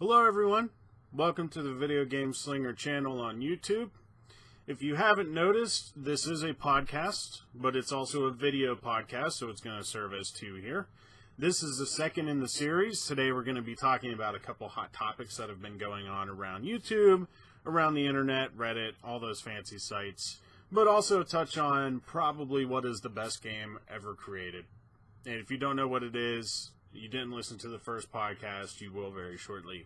Hello everyone, welcome to the Video Gameslinger channel on YouTube. If you haven't noticed, this is a podcast, but it's also a video podcast, so it's going to serve as two here. This is the second in the series. Today we're going to be talking about a couple hot topics that have been going on around YouTube, around the internet, Reddit, all those fancy sites, but also touch on probably what is the best game ever created. And if you don't know what it is, you didn't listen to the first podcast, you will very shortly.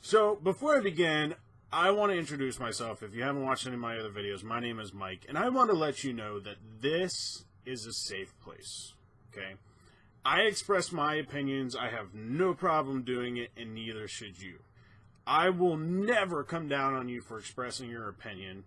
So, before I begin, I want to introduce myself. If you haven't watched any of my other videos, my name is Mike, and I want to let you know that this is a safe place, okay? I express my opinions, I have no problem doing it, and neither should you. I will never come down on you for expressing your opinion.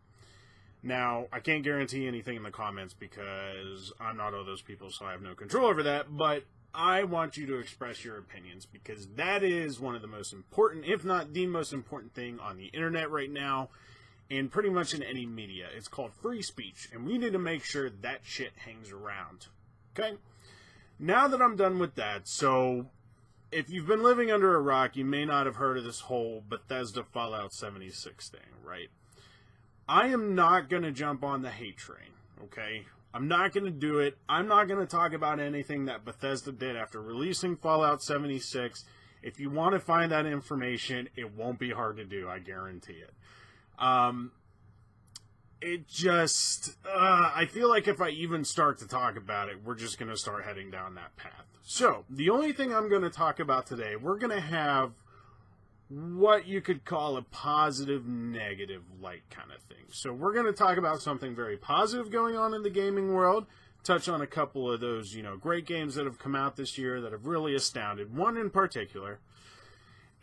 Now, I can't guarantee anything in the comments because I'm not all those people, so I have no control over that, but I want you to express your opinions because that is one of the most important, if not the most important thing on the internet right now and pretty much in any media. It's called free speech, and we need to make sure that shit hangs around. Okay? Now that I'm done with that, so if you've been living under a rock, you may not have heard of this whole Bethesda Fallout 76 thing, right? I am not going to jump on the hate train, okay? I'm not going to do it. I'm not going to talk about anything that Bethesda did after releasing Fallout 76. If you want to find that information, it won't be hard to do. I guarantee it. I feel like if I even start to talk about it, we're just going to start heading down that path. So, the only thing I'm going to talk about today, we're going to have what you could call a positive, negative light kind of thing. So we're going to talk about something very positive going on in the gaming world, touch on a couple of those, great games that have come out this year that have really astounded, one in particular.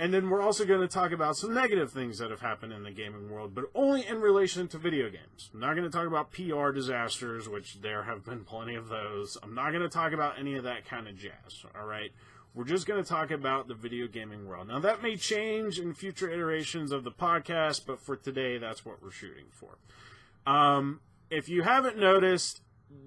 And then we're also going to talk about some negative things that have happened in the gaming world, but only in relation to video games. I'm not going to talk about PR disasters, which there have been plenty of those. I'm not going to talk about any of that kind of jazz, all right? We're just going to talk about the video gaming world. Now, that may change in future iterations of the podcast, but for today, that's what we're shooting for. If you haven't noticed,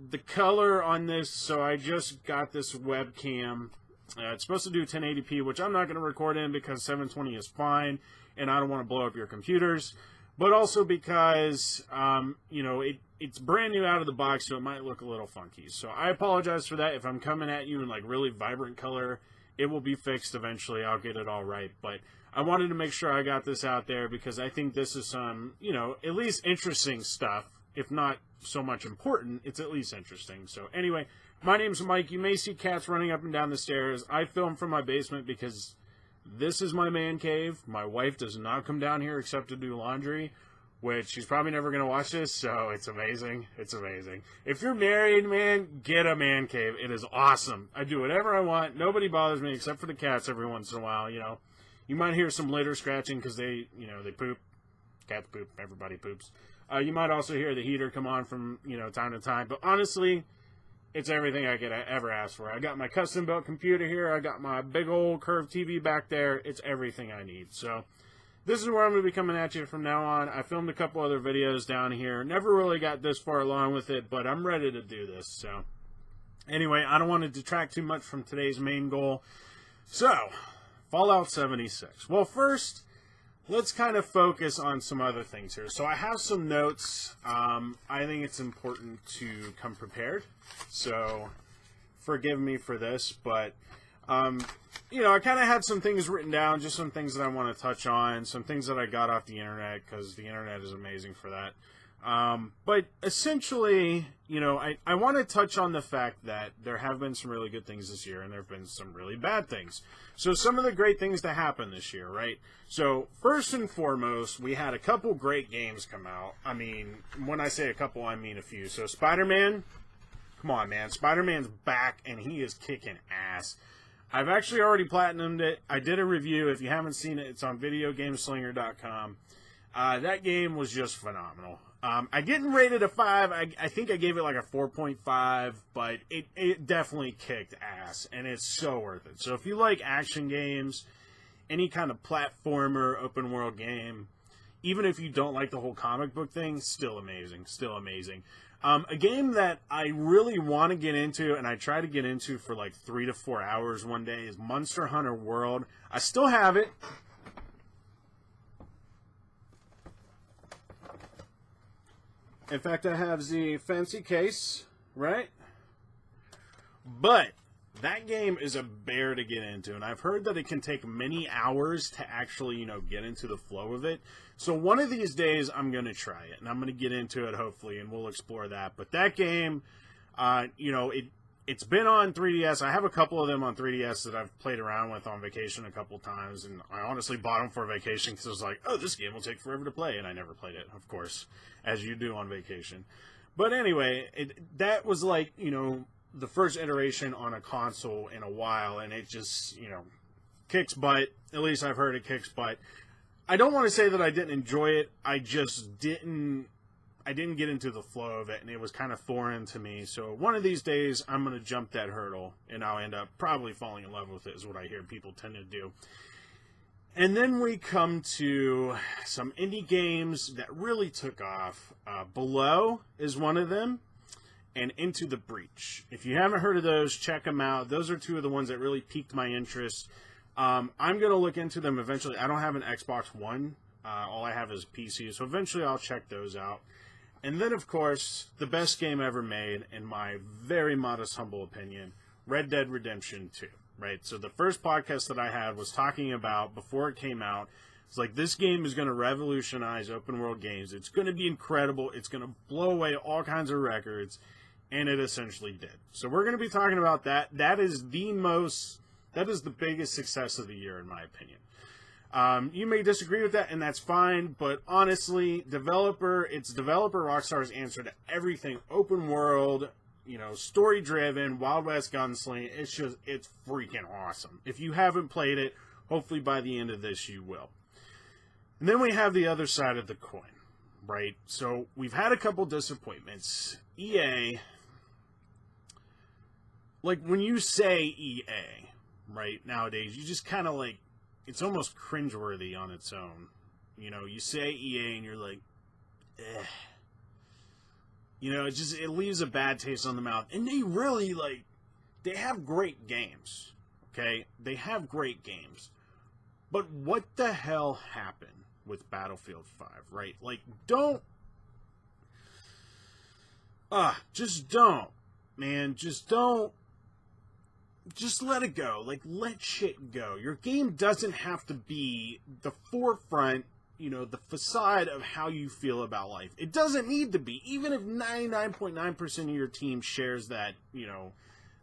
the color on this, so I just got this webcam. It's supposed to do 1080p, which I'm not going to record in because 720 is fine, and I don't want to blow up your computers. But also because, it's brand new out of the box, so it might look a little funky. So I apologize for that. If I'm coming at you in, really vibrant color, it will be fixed eventually. I'll get it all right. But I wanted to make sure I got this out there because I think this is some, at least interesting stuff. If not so much important, it's at least interesting. So anyway, my name's Mike. You may see cats running up and down the stairs. I film from my basement because this is my man cave. My wife does not come down here except to do laundry, which she's probably never going to watch this, so it's amazing. It's amazing. If you're married, man, get a man cave. It is awesome. I do whatever I want. Nobody bothers me except for the cats every once in a while, You might hear some litter scratching because they poop. Cats poop. Everybody poops. You might also hear the heater come on from, time to time. But honestly, it's everything I could ever ask for. I got my custom-built computer here. I got my big old curved TV back there. It's everything I need. So this is where I'm going to be coming at you from now on. I filmed a couple other videos down here. Never really got this far along with it, but I'm ready to do this. So anyway, I don't want to detract too much from today's main goal. So, Fallout 76. Well, first, let's kind of focus on some other things here. So I have some notes. I think it's important to come prepared. So forgive me for this, but I kind of had some things written down, just some things that I want to touch on, some things that I got off the internet, because the internet is amazing for that. But essentially, I want to touch on the fact that there have been some really good things this year, and there have been some really bad things. So some of the great things that happened this year, right? So first and foremost, we had a couple great games come out. I mean, when I say a couple, I mean a few. So Spider-Man, come on, man. Spider-Man's back, and he is kicking ass. I've actually already platinumed it. I did a review. If you haven't seen it, it's on videogameslinger.com. That game was just phenomenal. I didn't rate it a 5. I think I gave it like a 4.5, but it definitely kicked ass, and it's so worth it. So if you like action games, any kind of platformer, open world game, even if you don't like the whole comic book thing, still amazing. Still amazing. A game that I really want to get into, and I try to get into for like 3 to 4 hours one day, is Monster Hunter World. I still have it. In fact, I have the fancy case, right? But that game is a bear to get into, and I've heard that it can take many hours to actually, get into the flow of it. So one of these days, I'm going to try it, and I'm going to get into it, hopefully, and we'll explore that. But that game, it's been on 3DS. I have a couple of them on 3DS that I've played around with on vacation a couple times, and I honestly bought them for vacation because I was like, oh, this game will take forever to play, and I never played it, of course, as you do on vacation. But anyway, that was like, the first iteration on a console in a while, and it just, kicks butt. At least I've heard it kicks butt. I don't want to say that I didn't enjoy it. I just didn't get into the flow of it, and it was kind of foreign to me. So one of these days, I'm going to jump that hurdle, and I'll end up probably falling in love with it, is what I hear people tend to do. And then we come to some indie games that really took off. Below is one of them, and Into the Breach. If you haven't heard of those, check them out. Those are two of the ones that really piqued my interest. I'm going to look into them eventually. I don't have an Xbox One. All I have is PC, so eventually I'll check those out. And then, of course, the best game ever made, in my very modest, humble opinion, Red Dead Redemption 2. Right? So the first podcast that I had was talking about, before it came out, it's like, this game is going to revolutionize open world games. It's going to be incredible. It's going to blow away all kinds of records. And it essentially did. So we're going to be talking about that. That is the biggest success of the year, in my opinion. You may disagree with that, and that's fine. But honestly, it's developer Rockstar's answer to everything open world, story driven, Wild West gunsling. It's freaking awesome. If you haven't played it, hopefully by the end of this you will. And then we have the other side of the coin, right? So we've had a couple disappointments. EA, like, when you say EA, right, nowadays, you just kind of like, it's almost cringeworthy on its own. You say EA and you're like, eh. It leaves a bad taste on the mouth. And they really, they have great games, okay? They have great games. But what the hell happened with Battlefield 5, right? Just don't, man. Just don't. Just let it go. Let shit go. Your game doesn't have to be the forefront, the facade of how you feel about life. It doesn't need to be. Even if 99.9% of your team shares that,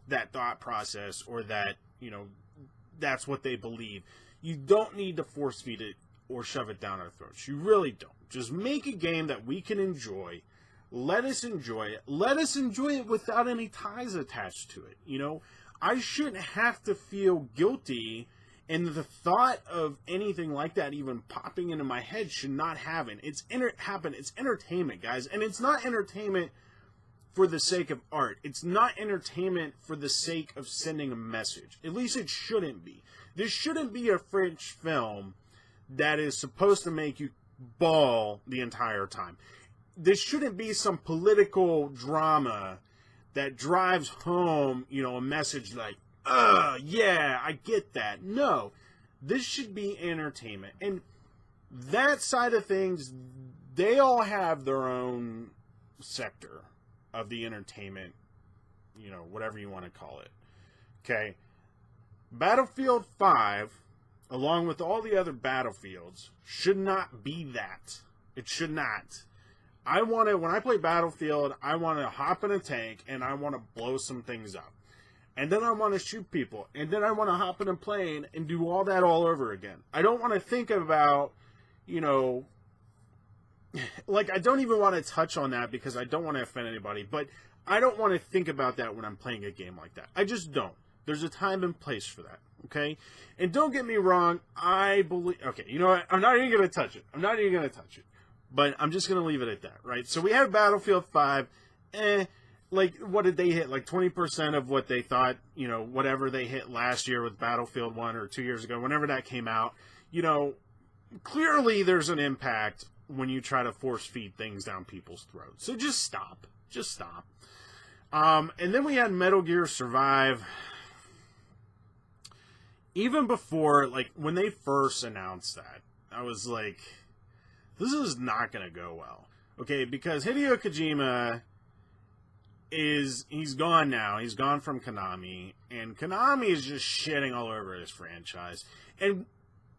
that thought process, or that, that's what they believe. You don't need to force feed it or shove it down our throats. You really don't. Just make a game that we can enjoy. Let us enjoy it. Let us enjoy it without any ties attached to it. I shouldn't have to feel guilty, and the thought of anything like that even popping into my head should not happen. It's entertainment, guys, and it's not entertainment for the sake of art. It's not entertainment for the sake of sending a message. At least it shouldn't be. This shouldn't be a French film that is supposed to make you bawl the entire time. This shouldn't be some political drama that drives home, a message like, yeah, I get that. No, this should be entertainment. And that side of things, they all have their own sector of the entertainment, whatever you want to call it. Okay? Battlefield 5, along with all the other Battlefields, should not be that. It should not. When I play Battlefield, I want to hop in a tank, and I want to blow some things up. And then I want to shoot people. And then I want to hop in a plane and do all that all over again. I don't want to think about, I don't even want to touch on that because I don't want to offend anybody. But I don't want to think about that when I'm playing a game like that. I just don't. There's a time and place for that, okay? And don't get me wrong, I believe... Okay, you know what? I'm not even going to touch it. But I'm just going to leave it at that, right? So we have Battlefield 5. What did they hit? 20% of what they thought, whatever they hit last year with Battlefield 1 or 2 years ago, whenever that came out. Clearly there's an impact when you try to force feed things down people's throats. So just stop. Just stop. And then we had Metal Gear Survive. Even before, when they first announced that, I was like, this is not going to go well. Okay, because Hideo Kojima he's gone now. He's gone from Konami, and Konami is just shitting all over his franchise. And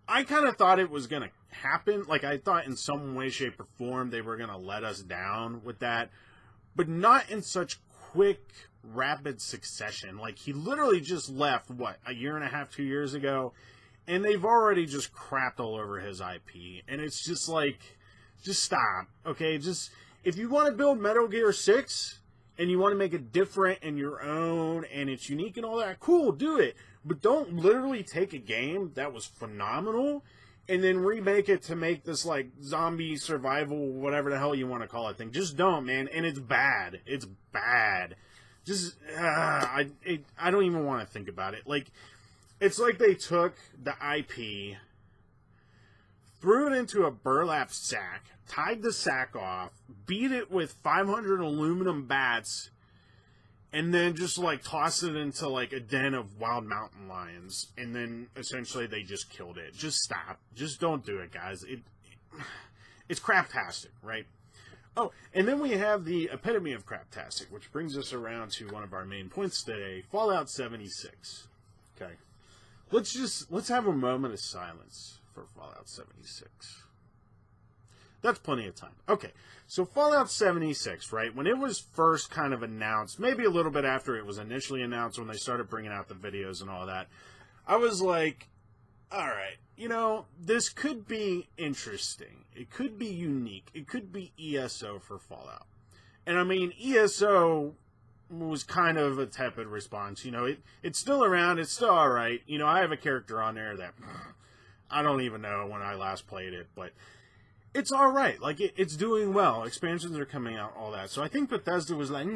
I kind of thought it was going to happen. Like, I thought in some way, shape, or form they were going to let us down with that. But not in such quick, rapid succession. Like, he literally just left, what, a year and a half, 2 years ago? And they've already just crapped all over his IP. And it's just like, just stop, okay? Just, if you want to build Metal Gear 6, and you want to make it different and your own, and it's unique and all that, cool, do it. But don't literally take a game that was phenomenal and then remake it to make this, like, zombie survival, whatever the hell you want to call it thing. Just don't, man. And it's bad. It's bad. Just, I don't even want to think about it. Like, it's like they took the IP, threw it into a burlap sack, tied the sack off, beat it with 500 aluminum bats, and then just, like, tossed it into, like, a den of wild mountain lions. And then, essentially, they just killed it. Just stop. Just don't do it, guys. It's craptastic, right? Oh, and then we have the epitome of craptastic, which brings us around to one of our main points today, Fallout 76. Okay. Let's have a moment of silence for Fallout 76. That's plenty of time. Okay, so Fallout 76, right? When it was first kind of announced, maybe a little bit after it was initially announced, when they started bringing out the videos and all that, I was like, all right, you know, this could be interesting. It could be unique. It could be ESO for Fallout. And I mean, ESO was kind of a tepid response. You know, it's still around. It's still all right. You know, I have a character on there that I don't even know when I last played it, but it's all right. Like, it's doing well. Expansions are coming out, all that. So I think Bethesda was like,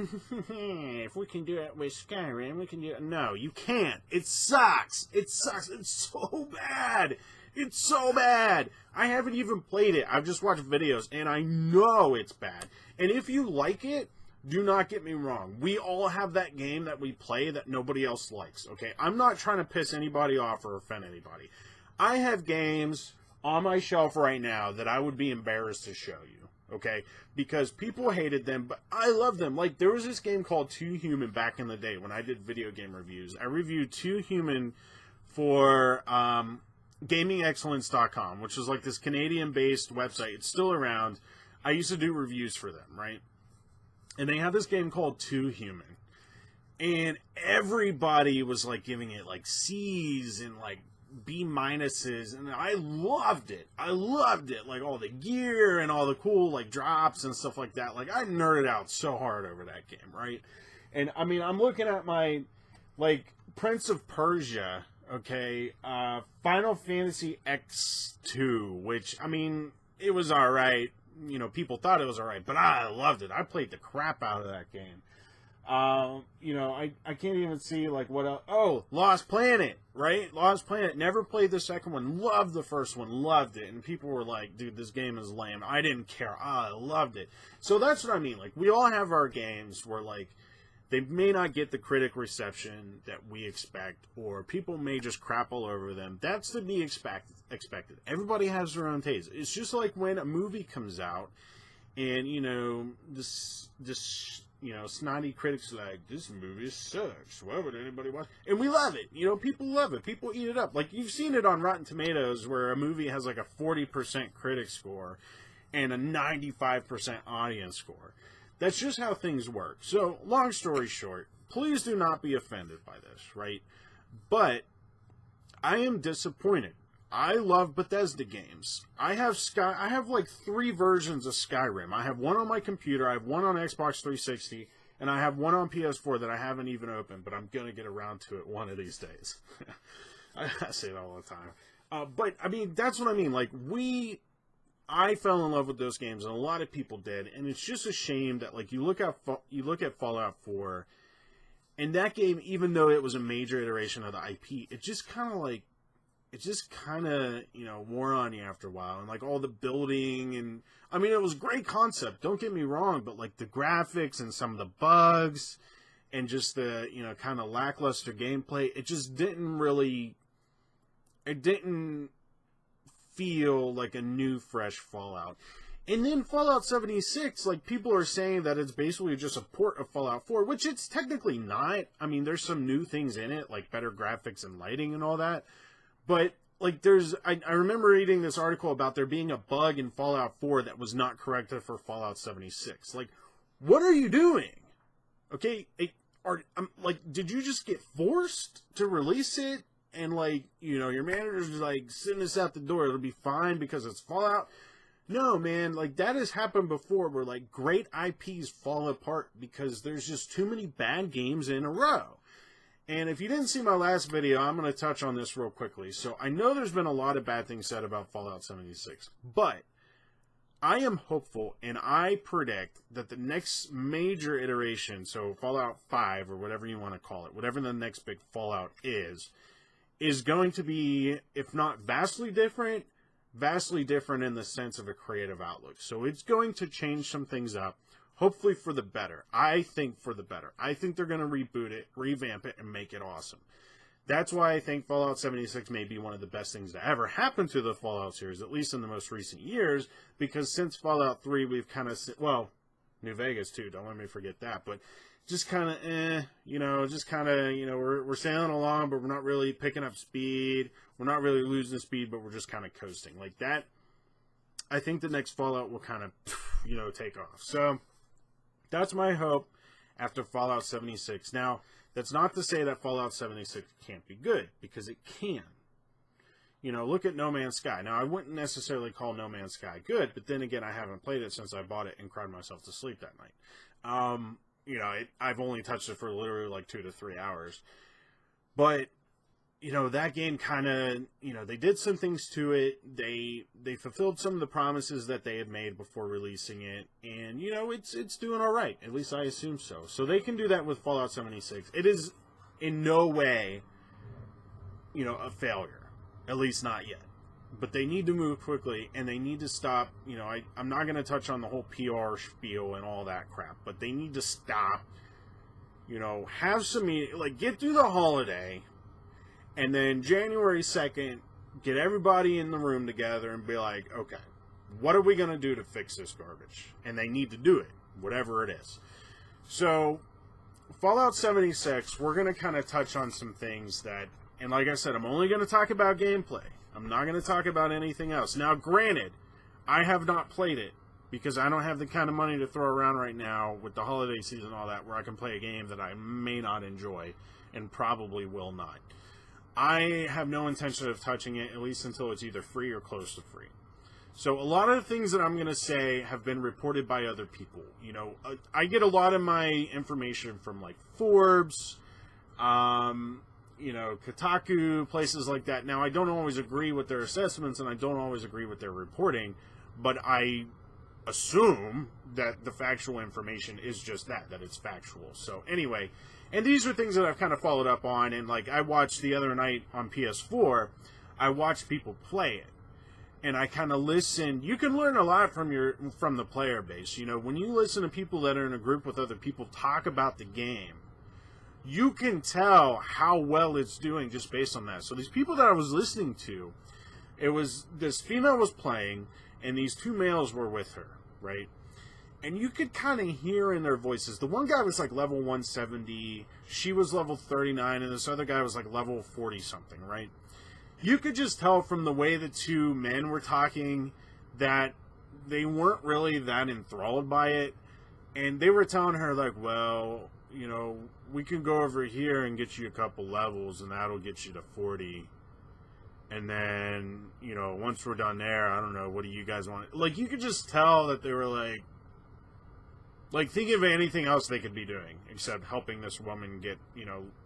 if we can do it with Skyrim, we can do it. No, you can't. It sucks. It sucks. It's so bad. It's so bad. I haven't even played it. I've just watched videos, and I know it's bad. And if you like it, do not get me wrong. We all have that game that we play that nobody else likes, okay? I'm not trying to piss anybody off or offend anybody. I have games on my shelf right now that I would be embarrassed to show you, okay? Because people hated them, but I love them. Like, there was this game called Too Human back in the day when I did video game reviews. I reviewed Too Human for GamingExcellence.com, which is like this Canadian-based website. It's still around. I used to do reviews for them, right? And they had this game called Too Human. And everybody was, like, giving it, like, C's and, like, B minuses, and I loved it. I loved it. Like, all the gear and all the cool, like, drops and stuff like that. Like, I nerded out so hard over that game, right? And, I mean, I'm looking at my, like, Prince of Persia, okay, Final Fantasy X2, which, I mean, it was alright. You know, people thought it was alright, but I loved it. I played the crap out of that game. You know, I can't even see, like, what else. Oh, Lost Planet, right? Lost Planet. Never played the second one. Loved the first one. Loved it. And people were like, dude, this game is lame. I didn't care. I loved it. So that's what I mean. Like, we all have our games where, like, they may not get the critic reception that we expect, or people may just crap all over them. That's to be expected. Everybody has their own taste. It's just like when a movie comes out, and, you know, this you know, snotty critics like, this movie sucks. Why would anybody watch? And we love it. You know, people love it. People eat it up. Like, you've seen it on Rotten Tomatoes where a movie has like a 40% critic score and a 95% audience score. That's just how things work. So, long story short, please do not be offended by this, right? But I am disappointed. I love Bethesda games. I have like 3 versions of Skyrim. I have one on my computer, I have one on Xbox 360, and I have one on PS4 that I haven't even opened, but I'm going to get around to it one of these days. I say it all the time. But, I mean, that's what I mean. Like, I fell in love with those games, and a lot of people did, and it's just a shame that, like, you look at Fallout 4, and that game, even though it was a major iteration of the IP, it just kind of, you know, wore on you after a while. And, like, all the building, and, I mean, it was a great concept, don't get me wrong, but, like, the graphics and some of the bugs, and just the, you know, kind of lackluster gameplay, it just didn't feel like a new, fresh Fallout. And then Fallout 76, like, people are saying that it's basically just a port of Fallout 4, which it's technically not. I mean, there's some new things in it, like better graphics and lighting and all that. But, like, I remember reading this article about there being a bug in Fallout 4 that was not corrected for Fallout 76. Like, what are you doing? Okay, did you just get forced to release it? And, like, you know, your manager's like, send this out the door, it'll be fine because it's Fallout. No, man, like, that has happened before where, like, great IPs fall apart because there's just too many bad games in a row. And if you didn't see my last video, I'm going to touch on this real quickly. So I know there's been a lot of bad things said about Fallout 76, but I am hopeful and I predict that the next major iteration, so Fallout 5 or whatever you want to call it, whatever the next big Fallout is going to be, if not vastly different in the sense of a creative outlook. So it's going to change some things up, hopefully for the better. I think for the better. I think they're going to reboot it, revamp it, and make it awesome. That's why I think Fallout 76 may be one of the best things to ever happen to the Fallout series, at least in the most recent years, because since Fallout 3, we've kind of, well, New Vegas too, don't let me forget that, but just kind of, we're sailing along, but we're not really picking up speed. We're not really losing speed, but we're just kind of coasting. Like that, I think the next Fallout will kind of, take off. So that's my hope after Fallout 76. Now, that's not to say that Fallout 76 can't be good, because it can. Look at No Man's Sky. Now, I wouldn't necessarily call No Man's Sky good, but then again, I haven't played it since I bought it and cried myself to sleep that night. I've only touched it for literally like 2 to 3 hours. But, that game kind of, they did some things to it. They fulfilled some of the promises that they had made before releasing it. And, it's doing all right. At least I assume so. So they can do that with Fallout 76. It is in no way, a failure. At least not yet. But they need to move quickly, and they need to stop, I'm not going to touch on the whole PR spiel and all that crap, but they need to stop, have some meeting, like, get through the holiday, and then January 2nd, get everybody in the room together and be like, okay, what are we going to do to fix this garbage? And they need to do it, whatever it is. So, Fallout 76, we're going to kind of touch on some things that, and like I said, I'm only going to talk about gameplay. I'm not going to talk about anything else. Now, granted, I have not played it because I don't have the kind of money to throw around right now with the holiday season and all that where I can play a game that I may not enjoy and probably will not. I have no intention of touching it, at least until it's either free or close to free. So a lot of the things that I'm going to say have been reported by other people. I get a lot of my information from, like, Forbes, Kotaku, places like that. Now, I don't always agree with their assessments, and I don't always agree with their reporting, but I assume that the factual information is just that it's factual. So, anyway, and these are things that I've kind of followed up on, and, like, I watched the other night on PS4, I watched people play it, and I kind of listened. You can learn a lot from the player base. When you listen to people that are in a group with other people talk about the game, you can tell how well it's doing just based on that. So these people that I was listening to, this female was playing, and these two males were with her, right? And you could kind of hear in their voices. The one guy was like level 170, she was level 39, and this other guy was like level 40 something, right? You could just tell from the way the two men were talking that they weren't really that enthralled by it. And they were telling her, like, well, we can go over here and get you a couple levels, and that'll get you to 40. And then, once we're done there, I don't know, what do you guys want? Like, you could just tell that they were, like, thinking of anything else they could be doing, except helping this woman get,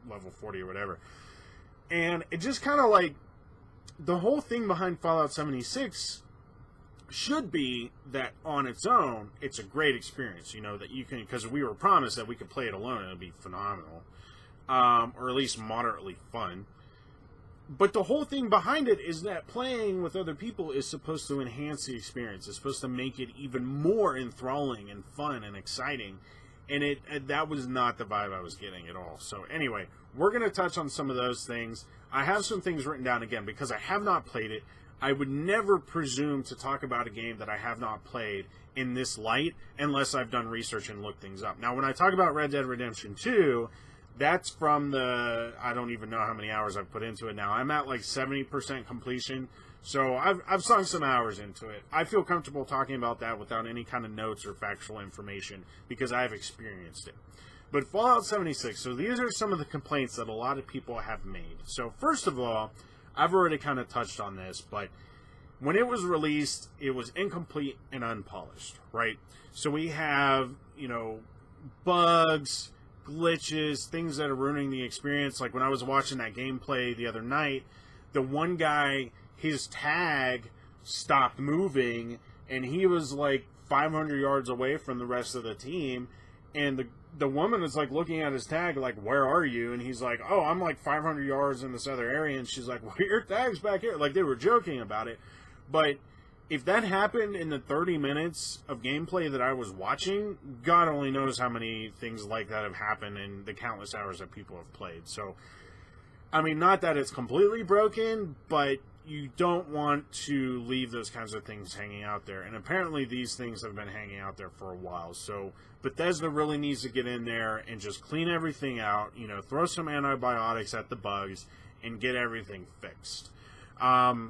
level 40 or whatever. And it just kind of, like, the whole thing behind Fallout 76 should be that on its own, it's a great experience, that you can, because we were promised that we could play it alone and it would be phenomenal, or at least moderately fun. But the whole thing behind it is that playing with other people is supposed to enhance the experience. It's supposed to make it even more enthralling and fun and exciting, and that was not the vibe I was getting at all. So anyway, we're going to touch on some of those things. I have some things written down again because I have not played it. I would never presume to talk about a game that I have not played in this light unless I've done research and looked things up. Now, when I talk about Red Dead Redemption 2, that's from the, I don't even know how many hours I've put into it now. I'm at like 70% completion, so I've sunk some hours into it. I feel comfortable talking about that without any kind of notes or factual information because I've experienced it. But Fallout 76, so these are some of the complaints that a lot of people have made. So first of all, I've already kind of touched on this, but when it was released, it was incomplete and unpolished, right? So we have, bugs, glitches, things that are ruining the experience. Like when I was watching that gameplay the other night, the one guy, his tag stopped moving, and he was like 500 yards away from the rest of the team, and the woman is like looking at his tag like, where are you? And he's like, oh, I'm like 500 yards in this other area. And she's like, well, your tag's back here. Like, they were joking about it. But if that happened in the 30 minutes of gameplay that I was watching, God only knows how many things like that have happened in the countless hours that people have played. So, I mean, not that it's completely broken, but you don't want to leave those kinds of things hanging out there. And apparently these things have been hanging out there for a while. So Bethesda really needs to get in there and just clean everything out, throw some antibiotics at the bugs and get everything fixed. I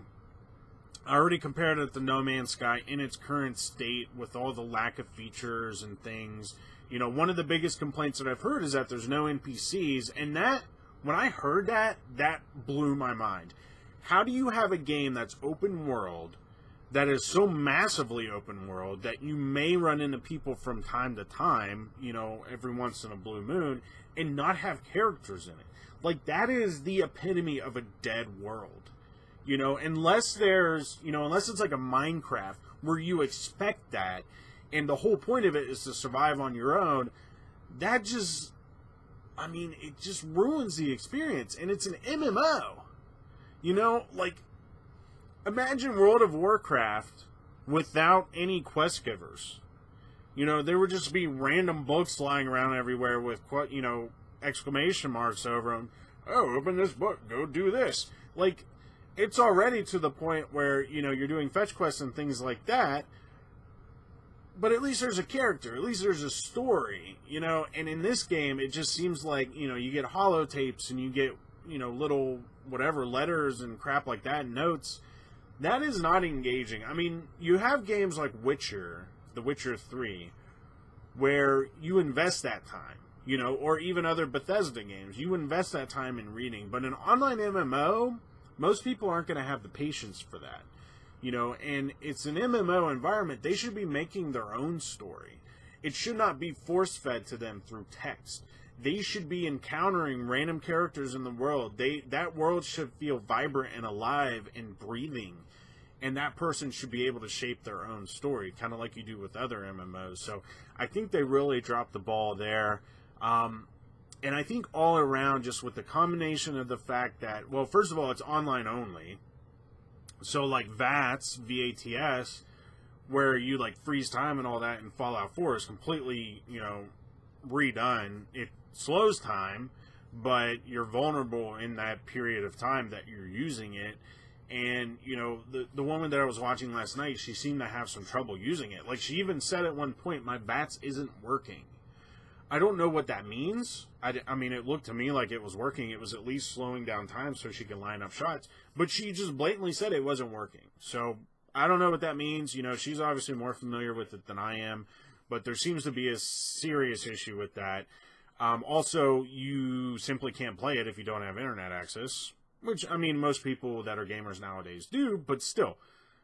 already compared it to No Man's Sky in its current state with all the lack of features and things. One of the biggest complaints that I've heard is that there's no NPCs, and that, when I heard that blew my mind. How do you have a game that's open world, that is so massively open world, that you may run into people from time to time, every once in a blue moon, and not have characters in it? Like, that is the epitome of a dead world. Unless there's, unless it's like a Minecraft where you expect that, and the whole point of it is to survive on your own, that just, it just ruins the experience, and it's an MMO. Imagine World of Warcraft without any quest givers. There would just be random books lying around everywhere with, exclamation marks over them. Oh, open this book, go do this. Like, it's already to the point where, you're doing fetch quests and things like that, but at least there's a character, at least there's a story, and in this game, it just seems like, you get holotapes and you get, little whatever letters and crap like that, notes. That is not engaging. You have games like The Witcher 3, where you invest that time, or even other Bethesda games. You invest that time in reading, but an online MMO, most people aren't going to have the patience for that, and it's an MMO environment. They should be making their own story. It should not be force-fed to them through text. They should be encountering random characters in the world. That world should feel vibrant and alive and breathing. And that person should be able to shape their own story, kind of like you do with other MMOs. So I think they really dropped the ball there. And I think all around, just with the combination of the fact that, well, first of all, it's online only. So like VATS, V-A-T-S, where you like freeze time and all that in Fallout 4 is completely, redone. It slows time, but you're vulnerable in that period of time that you're using it. And the woman that I was watching last night, she seemed to have some trouble using it. Like, she even said at one point, my VATS isn't working. I don't know what that means. It looked to me like it was working. It was at least slowing down time so she could line up shots, but she just blatantly said it wasn't working. So I don't know what that means. She's obviously more familiar with it than I am, but there seems to be a serious issue with that. Also, you simply can't play it if you don't have internet access, which, most people that are gamers nowadays do, but still,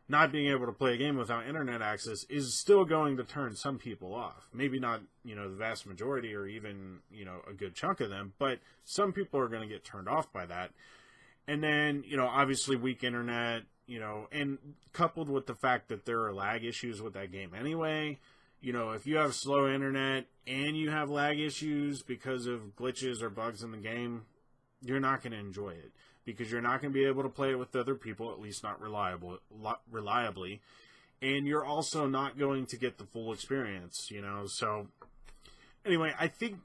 not being able to play a game without internet access is still going to turn some people off. Maybe not, the vast majority or even, a good chunk of them, but some people are going to get turned off by that. And then, obviously weak internet, and coupled with the fact that there are lag issues with that game anyway. If you have slow internet and you have lag issues because of glitches or bugs in the game, you're not going to enjoy it, because you're not going to be able to play it with other people, at least not reliably, and you're also not going to get the full experience, So, anyway, I think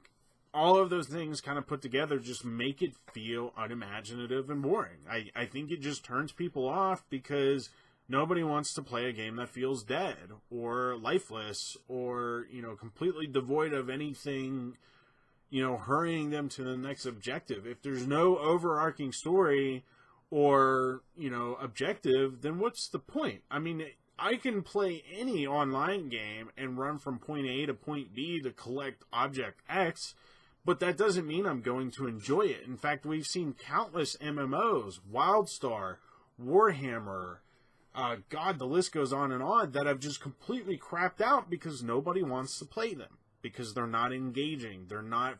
all of those things kind of put together just make it feel unimaginative and boring. I think it just turns people off because nobody wants to play a game that feels dead or lifeless or, completely devoid of anything, hurrying them to the next objective. If there's no overarching story or, objective, then what's the point? I mean, I can play any online game and run from point A to point B to collect object X, but that doesn't mean I'm going to enjoy it. In fact, we've seen countless MMOs, WildStar, Warhammer, God, the list goes on, that have just completely crapped out because nobody wants to play them, because they're not engaging, they're not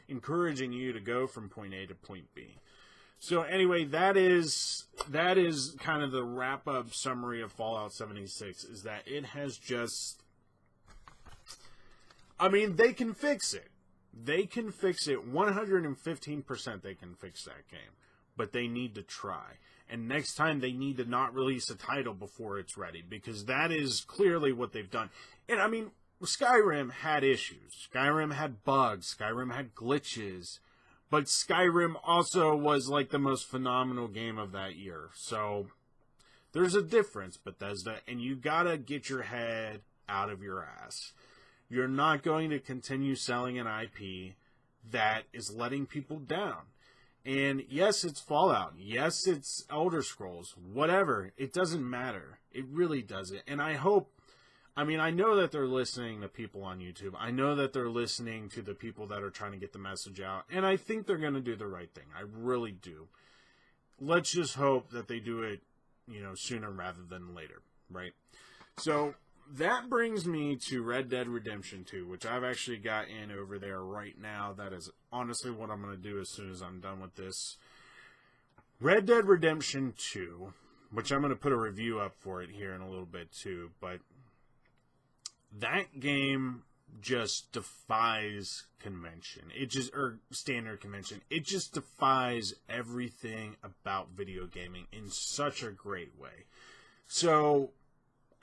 encouraging you to go from point A to point B. So anyway, that is kind of the wrap-up summary of Fallout 76, is that it has just... I mean, they can fix it. They can fix it. 115% they can fix that game. But they need to try. And next time they need to not release a title before it's ready, because that is clearly what they've done. And I mean, Skyrim had issues. Skyrim had bugs. Skyrim had glitches. But Skyrim also was like the most phenomenal game of that year. So there's a difference, Bethesda, and you gotta get your head out of your ass. You're not going to continue selling an IP that is letting people down. And yes, it's Fallout. Yes, it's Elder Scrolls. Whatever. It doesn't matter. It really doesn't. And I know that they're listening to people on YouTube. I know that they're listening to the people that are trying to get the message out. And I think they're going to do the right thing. I really do. Let's just hope that they do it, sooner rather than later, right? So that brings me to Red Dead Redemption 2, which I've actually got in over there right now. That is honestly what I'm going to do as soon as I'm done with this. Red Dead Redemption 2, which I'm going to put a review up for it here in a little bit too, but that game just defies convention. Standard convention. It just defies everything about video gaming in such a great way. So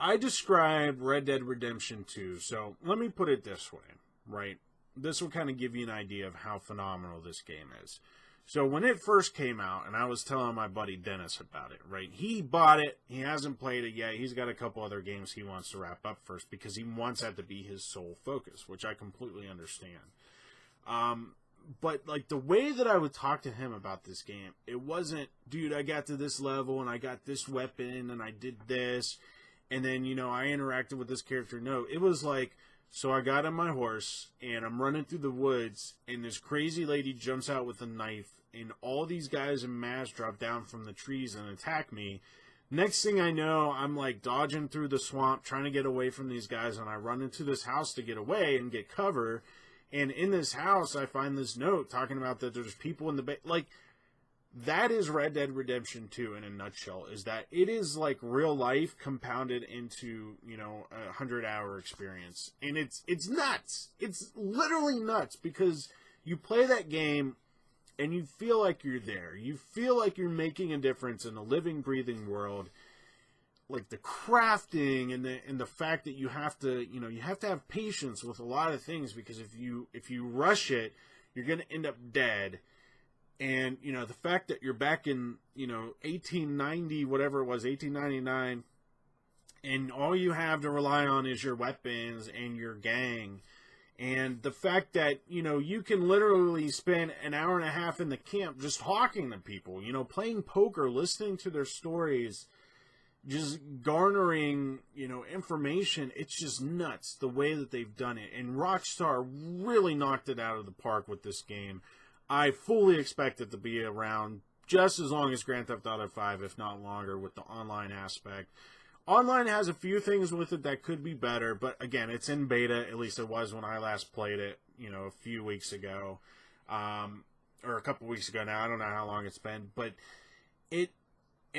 I describe Red Dead Redemption 2. So let me put it this way, right? This will kind of give you an idea of how phenomenal this game is. So when it first came out, and I was telling my buddy Dennis about it, right? He bought it. He hasn't played it yet. He's got a couple other games he wants to wrap up first because he wants that to be his sole focus, which I completely understand. But like the way that I would talk to him about this game, it wasn't, dude, I got to this level and I got this weapon and I did this, and then, I interacted with this character. No, it was like, so I got on my horse and I'm running through the woods and this crazy lady jumps out with a knife and all these guys in masks drop down from the trees and attack me. Next thing I know, I'm like dodging through the swamp trying to get away from these guys, and I run into this house to get away and get cover. And in this house, I find this note talking about that there's people in the like, that is Red Dead Redemption 2 in a nutshell, is that it is like real life compounded into, a 100-hour experience. And it's nuts. It's literally nuts because you play that game and you feel like you're there. You feel like you're making a difference in a living, breathing world. Like the crafting and the fact that you have to, you have to have patience with a lot of things, because if you rush it, you're going to end up dead. And, the fact that you're back in, 1890, whatever it was, 1899, and all you have to rely on is your weapons and your gang. And the fact that, you can literally spend an hour and a half in the camp just talking to people, playing poker, listening to their stories, just garnering, information. It's just nuts the way that they've done it. And Rockstar really knocked it out of the park with this game. I fully expect it to be around just as long as Grand Theft Auto 5, if not longer, with the online aspect. Online has a few things with it that could be better, but again, it's in beta. At least it was when I last played it, a few weeks ago, or a couple weeks ago now. I don't know how long it's been, but it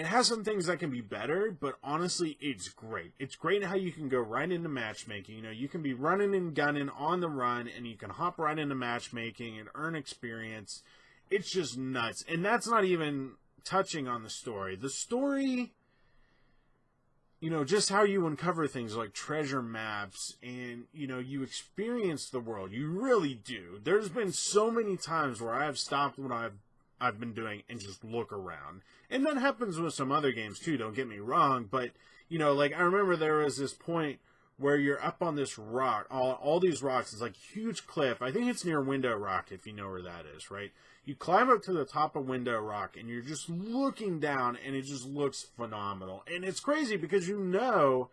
has some things that can be better, but honestly, it's great. It's great how you can go right into matchmaking. You can be running and gunning on the run, and you can hop right into matchmaking and earn experience. It's just nuts. And that's not even touching on the story. The story, you know, just how you uncover things like treasure maps and, you know, you experience the world. You really do. There's been so many times where I have stopped what I've been doing and just look around. And that happens with some other games too, don't get me wrong. But, you know, like I remember there was this point where you're up on this rock, all these rocks. It's like a huge cliff. I think it's near Window Rock, if you know where that is, right? You climb up to the top of Window Rock, and you're just looking down, and it just looks phenomenal. And it's crazy because you know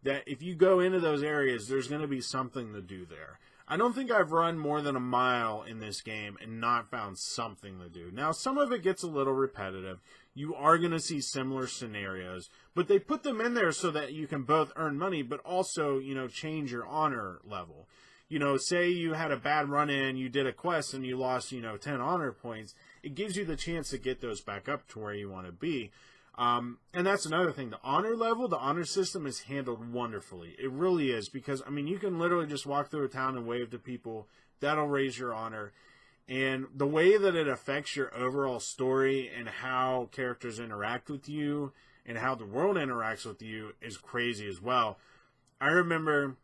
that if you go into those areas, there's going to be something to do there. I don't think I've run more than a mile in this game and not found something to do. Now, some of it gets a little repetitive. You are going to see similar scenarios, but they put them in there so that you can both earn money, but also, you know, change your honor level. You know, say you had a bad run-in, you did a quest, and you lost, you know, 10 honor points. It gives you the chance to get those back up to where you want to be. And that's another thing. The honor level, the honor system is handled wonderfully. It really is, because, I mean, you can literally just walk through a town and wave to people. That'll raise your honor. And the way that it affects your overall story and how characters interact with you and how the world interacts with you is crazy as well. I remember,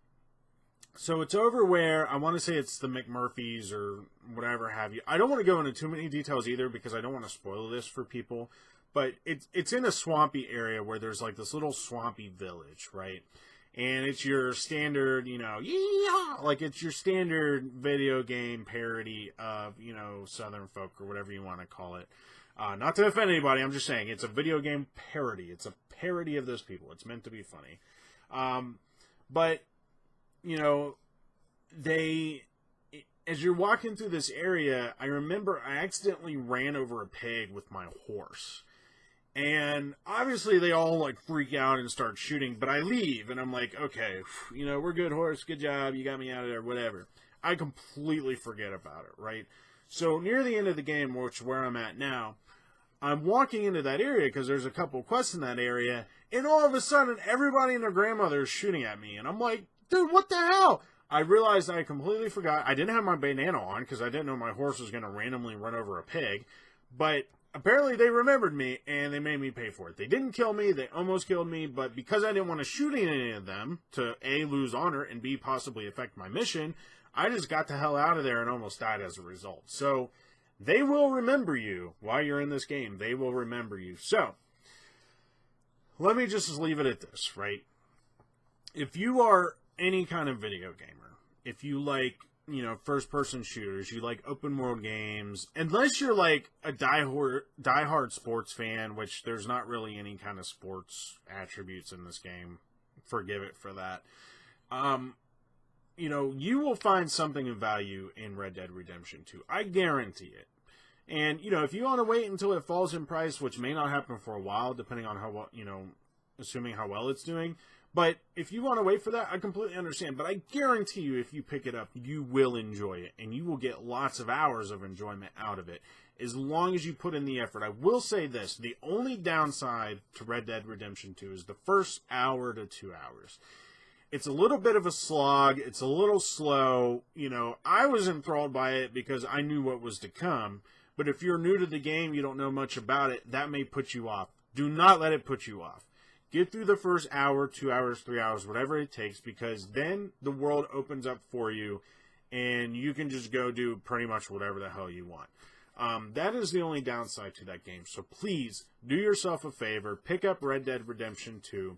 so it's over where, I want to say it's the McMurphys or whatever have you. I don't want to go into too many details either because I don't want to spoil this for people. But it's in a swampy area where there's like this little swampy village, right? And it's your standard, you know, like it's your standard video game parody of, you know, Southern folk or whatever you want to call it. Not to offend anybody, I'm just saying it's a video game parody. It's a parody of those people. It's meant to be funny. But, you know, as you're walking through this area, I remember I accidentally ran over a pig with my horse. And obviously they all like freak out and start shooting, but I leave and I'm like, okay, you know, we're good, horse, good job, you got me out of there, whatever. I completely forget about it, right? So near the end of the game, which is where I'm at now, I'm walking into that area because there's a couple quests in that area, and all of a sudden everybody and their grandmother is shooting at me, and I'm like, dude, what the hell? I realized I completely forgot. I didn't have my bandana on because I didn't know my horse was going to randomly run over a pig, but apparently they remembered me, and they made me pay for it. They didn't kill me. They almost killed me, but because I didn't want to shoot any of them to A, lose honor, and B, possibly affect my mission, I just got the hell out of there and almost died as a result. So they will remember you while you're in this game. They will remember you. So let me just leave it at this, right? If you are any kind of video gamer, if you like, you know, first-person shooters, you like open-world games, unless you're like a diehard sports fan, which there's not really any kind of sports attributes in this game, forgive it for that, you know, you will find something of value in Red Dead Redemption 2. I guarantee it. And, you know, if you want to wait until it falls in price, which may not happen for a while, depending on how well, you know, assuming how well it's doing, but if you want to wait for that, I completely understand. But I guarantee you, if you pick it up, you will enjoy it. And you will get lots of hours of enjoyment out of it, as long as you put in the effort. I will say this. The only downside to Red Dead Redemption 2 is the first hour to 2 hours. It's a little bit of a slog. It's a little slow. You know, I was enthralled by it because I knew what was to come. But if you're new to the game, you don't know much about it, that may put you off. Do not let it put you off. Get through the first hour, 2 hours, 3 hours, whatever it takes, because then the world opens up for you, and you can just go do pretty much whatever the hell you want. That is the only downside to that game. So please, do yourself a favor, pick up Red Dead Redemption 2.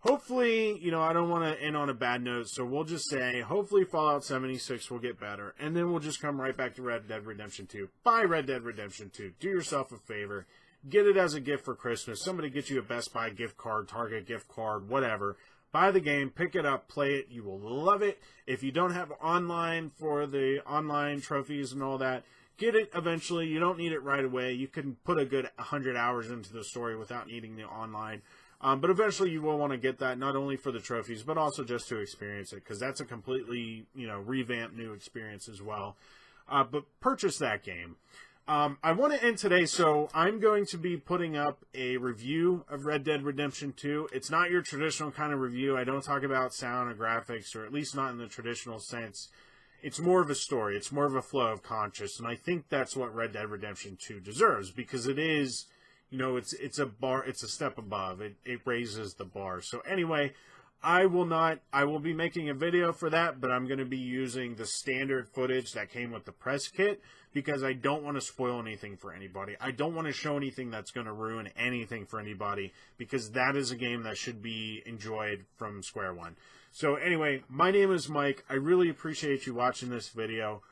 Hopefully, you know, I don't want to end on a bad note, so we'll just say, hopefully Fallout 76 will get better, and then we'll just come right back to Red Dead Redemption 2. Buy Red Dead Redemption 2. Do yourself a favor. Get it as a gift for Christmas. Somebody get you a Best Buy gift card, Target gift card, whatever. Buy the game, pick it up, play it. You will love it. If you don't have online for the online trophies and all that, get it eventually. You don't need it right away. You can put a good 100 hours into the story without needing the online. But eventually you will want to get that, not only for the trophies, but also just to experience it, because that's a completely, you know, revamped new experience as well. But purchase that game. I want to end today, so I'm going to be putting up a review of Red Dead Redemption 2. It's not your traditional kind of review. I don't talk about sound or graphics, or at least not in the traditional sense. It's more of a story. It's more of a flow of conscience, and I think that's what Red Dead Redemption 2 deserves, because it is, you know, it's a bar, it's a step above. It raises the bar. So anyway, I will be making a video for that, but I'm going to be using the standard footage that came with the press kit because I don't want to spoil anything for anybody. I don't want to show anything that's going to ruin anything for anybody because that is a game that should be enjoyed from square one. So anyway, my name is Mike. I really appreciate you watching this video.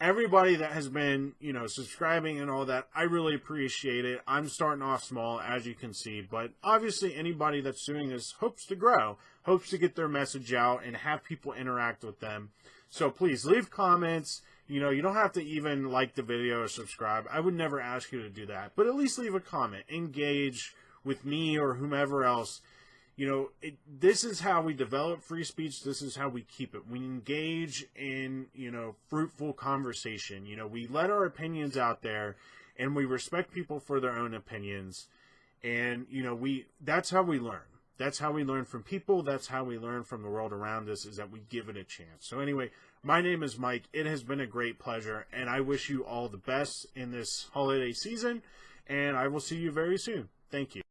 Everybody that has been, you know, subscribing and all that, I really appreciate it. I'm starting off small, as you can see, but obviously anybody that's doing this hopes to grow, hopes to get their message out and have people interact with them. So please leave comments. You know, you don't have to even like the video or subscribe. I would never ask you to do that, but at least leave a comment. Engage with me or whomever else. You know, this is how we develop free speech. This is how we keep it. We engage in, you know, fruitful conversation. You know, we let our opinions out there and we respect people for their own opinions. And, you know, that's how we learn. That's how we learn from people. That's how we learn from the world around us, is that we give it a chance. So anyway, my name is Mike. It has been a great pleasure, and I wish you all the best in this holiday season, and I will see you very soon. Thank you.